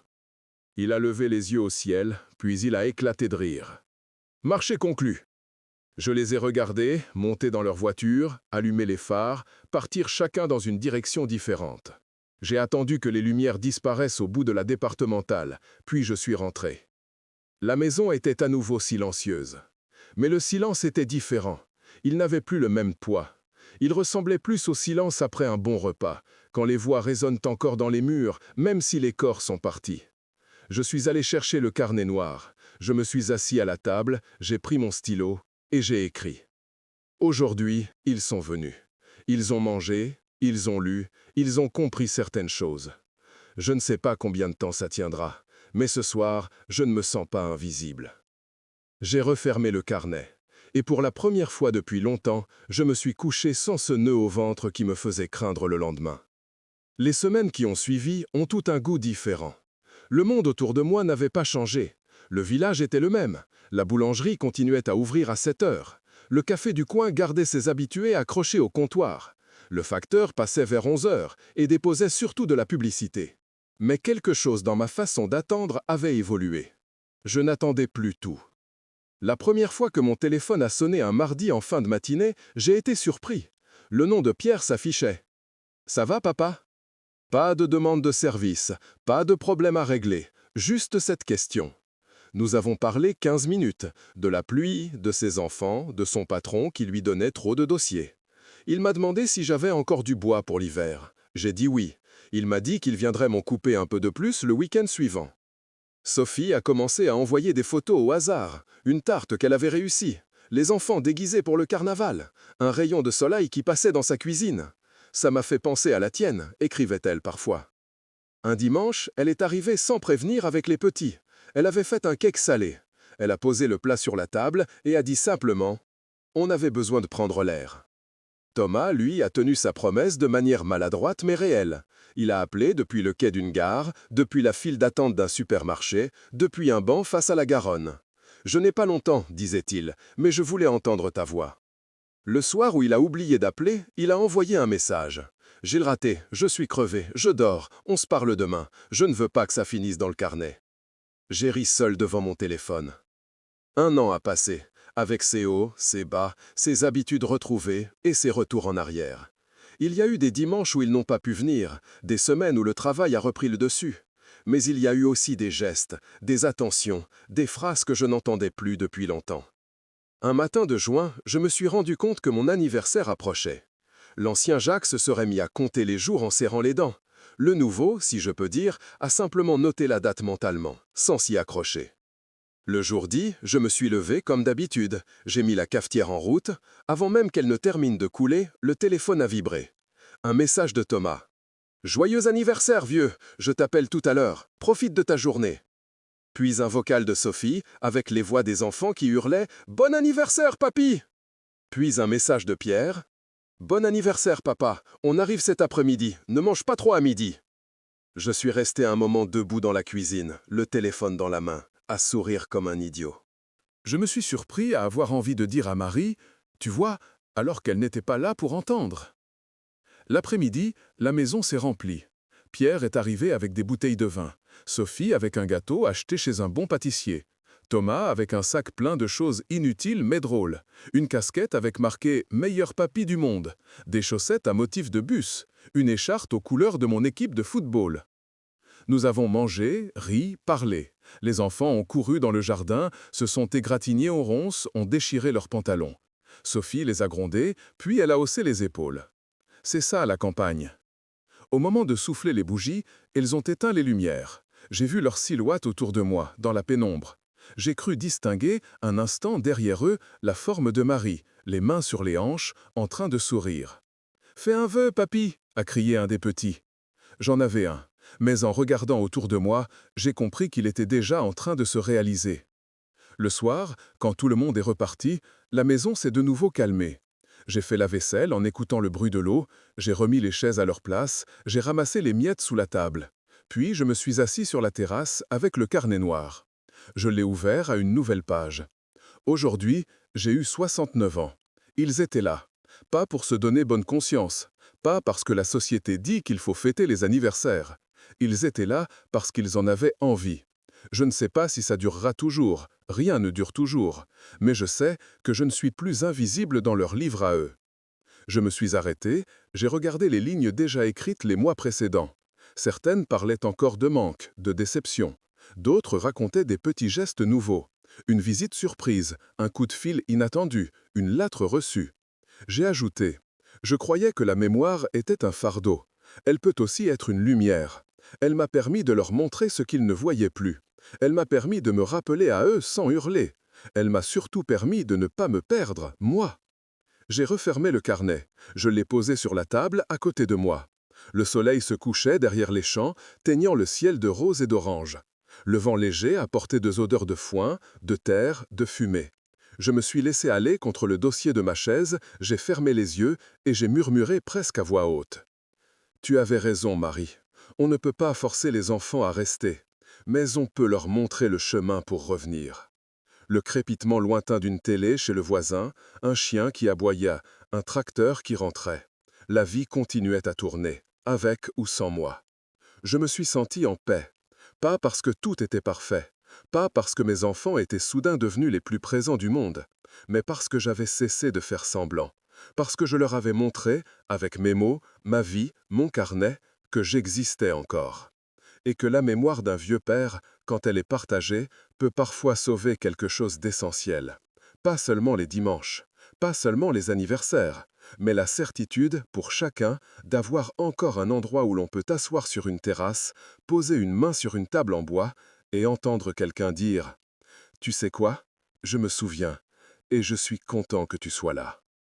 S2: Il a levé les yeux au ciel, puis il a éclaté de rire. Marché conclu. Je les ai regardés, monter dans leur voiture, allumer les phares, partir chacun dans une direction différente. J'ai attendu que les lumières disparaissent au bout de la départementale, puis je suis rentré. La maison était à nouveau silencieuse. Mais le silence était différent. Il n'avait plus le même poids. Il ressemblait plus au silence après un bon repas, quand les voix résonnent encore dans les murs, même si les corps sont partis. Je suis allé chercher le carnet noir. Je me suis assis à la table, j'ai pris mon stylo et j'ai écrit. Aujourd'hui, ils sont venus. Ils ont mangé, ils ont lu, ils ont compris certaines choses. Je ne sais pas combien de temps ça tiendra, mais ce soir, je ne me sens pas invisible. J'ai refermé le carnet, et pour la première fois depuis longtemps, je me suis couché sans ce nœud au ventre qui me faisait craindre le lendemain. Les semaines qui ont suivi ont tout un goût différent. Le monde autour de moi n'avait pas changé. Le village était le même. La boulangerie continuait à ouvrir à 7 heures. Le café du coin gardait ses habitués accrochés au comptoir. Le facteur passait vers 11 heures et déposait surtout de la publicité. Mais quelque chose dans ma façon d'attendre avait évolué. Je n'attendais plus tout. La première fois que mon téléphone a sonné un mardi en fin de matinée, j'ai été surpris. Le nom de Pierre s'affichait. « Ça va, papa ?» Pas de demande de service, pas de problème à régler, juste cette question. Nous avons parlé 15 minutes, de la pluie, de ses enfants, de son patron qui lui donnait trop de dossiers. Il m'a demandé si j'avais encore du bois pour l'hiver. J'ai dit oui. Il m'a dit qu'il viendrait m'en couper un peu de plus le week-end suivant. Sophie a commencé à envoyer des photos au hasard, une tarte qu'elle avait réussie.
S1: Les enfants déguisés pour le carnaval. Un rayon de soleil qui passait dans sa cuisine. Ça m'a fait penser à la tienne, écrivait-elle parfois. Un dimanche, elle est arrivée sans prévenir avec les petits. Elle avait fait un cake salé. Elle a posé le plat sur la table et a dit simplement « On avait besoin de prendre l'air ». Thomas, lui, a tenu sa promesse de manière maladroite mais réelle. Il a appelé depuis le quai d'une gare, depuis la file d'attente d'un supermarché, depuis un banc face à la Garonne. « Je n'ai pas longtemps, disait-il, mais je voulais entendre ta voix. » Le soir où il a oublié d'appeler, il a envoyé un message. « J'ai le raté, je suis crevé, je dors, on se parle demain, je ne veux pas que ça finisse dans le carnet. » J'ai ri seul devant mon téléphone. 1 an a passé, avec ses hauts, ses bas, ses habitudes retrouvées et ses retours en arrière. Il y a eu des dimanches où ils n'ont pas pu venir, des semaines où le travail a repris le dessus. Mais il y a eu aussi des gestes, des attentions, des phrases que je n'entendais plus depuis longtemps. Un matin de juin, je me suis rendu compte que mon anniversaire approchait. L'ancien Jacques se serait mis à compter les jours en serrant les dents. Le nouveau, si je peux dire, a simplement noté la date mentalement, sans s'y accrocher. Le jour dit, je me suis levé comme d'habitude. J'ai mis la cafetière en route. Avant même qu'elle ne termine de couler, le téléphone a vibré. Un message de Thomas. « Joyeux anniversaire, vieux! Je t'appelle tout à l'heure. Profite de ta journée. » Puis un vocal de Sophie, avec les voix des enfants qui hurlaient « Bon anniversaire, papy !» Puis un message de Pierre. « Bon anniversaire, papa. On arrive cet après-midi. Ne mange pas trop à midi. » Je suis resté un moment debout dans la cuisine, le téléphone dans la main, à sourire comme un idiot. Je me suis surpris à avoir envie de dire à Marie « Tu vois », alors qu'elle n'était pas là pour entendre. L'après-midi, la maison s'est remplie. Pierre est arrivé avec des bouteilles de vin, Sophie avec un gâteau acheté chez un bon pâtissier, Thomas avec un sac plein de choses inutiles mais drôles, une casquette avec marqué « Meilleur papy du monde », des chaussettes à motif de bus, une écharpe aux couleurs de mon équipe de football. Nous avons mangé, ri, parlé. Les enfants ont couru dans le jardin, se sont égratignés aux ronces, ont déchiré leurs pantalons. Sophie les a grondés, puis elle a haussé les épaules. C'est ça la campagne. Au moment de souffler les bougies, elles ont éteint les lumières. J'ai vu leur silhouette autour de moi, dans la pénombre. J'ai cru distinguer, un instant derrière eux, la forme de Marie, les mains sur les hanches, en train de sourire. « Fais un vœu, papy !» a crié un des petits. J'en avais un, mais en regardant autour de moi, j'ai compris qu'il était déjà en train de se réaliser. Le soir, quand tout le monde est reparti, la maison s'est de nouveau calmée. J'ai fait la vaisselle en écoutant le bruit de l'eau, j'ai remis les chaises à leur place, j'ai ramassé les miettes sous la table. Puis je me suis assis sur la terrasse avec le carnet noir. Je l'ai ouvert à une nouvelle page. Aujourd'hui, j'ai eu 69 ans. Ils étaient là. Pas pour se donner bonne conscience, pas parce que la société dit qu'il faut fêter les anniversaires. Ils étaient là parce qu'ils en avaient envie. Je ne sais pas si ça durera toujours, rien ne dure toujours, mais je sais que je ne suis plus invisible dans leur livre à eux. Je me suis arrêté, j'ai regardé les lignes déjà écrites les mois précédents. Certaines parlaient encore de manque, de déception. D'autres racontaient des petits gestes nouveaux. Une visite surprise, un coup de fil inattendu, une lettre reçue. J'ai ajouté « Je croyais que la mémoire était un fardeau. Elle peut aussi être une lumière. Elle m'a permis de leur montrer ce qu'ils ne voyaient plus. Elle m'a permis de me rappeler à eux sans hurler. Elle m'a surtout permis de ne pas me perdre, moi. » J'ai refermé le carnet. Je l'ai posé sur la table à côté de moi. Le soleil se couchait derrière les champs, teignant le ciel de rose et d'orange. Le vent léger apportait des odeurs de foin, de terre, de fumée. Je me suis laissé aller contre le dossier de ma chaise, j'ai fermé les yeux et j'ai murmuré presque à voix haute. « Tu avais raison, Marie. On ne peut pas forcer les enfants à rester, mais on peut leur montrer le chemin pour revenir. » Le crépitement lointain d'une télé chez le voisin, un chien qui aboya, un tracteur qui rentrait. La vie continuait à tourner, avec ou sans moi. Je me suis senti en paix, pas parce que tout était parfait, pas parce que mes enfants étaient soudain devenus les plus présents du monde, mais parce que j'avais cessé de faire semblant, parce que je leur avais montré, avec mes mots, ma vie, mon carnet, que j'existais encore. Et que la mémoire d'un vieux père, quand elle est partagée, peut parfois sauver quelque chose d'essentiel. Pas seulement les dimanches, pas seulement les anniversaires, mais la certitude, pour chacun, d'avoir encore un endroit où l'on peut asseoir sur une terrasse, poser une main sur une table en bois et entendre quelqu'un dire « Tu sais quoi? Je me souviens.
S4: et je suis content que tu sois là.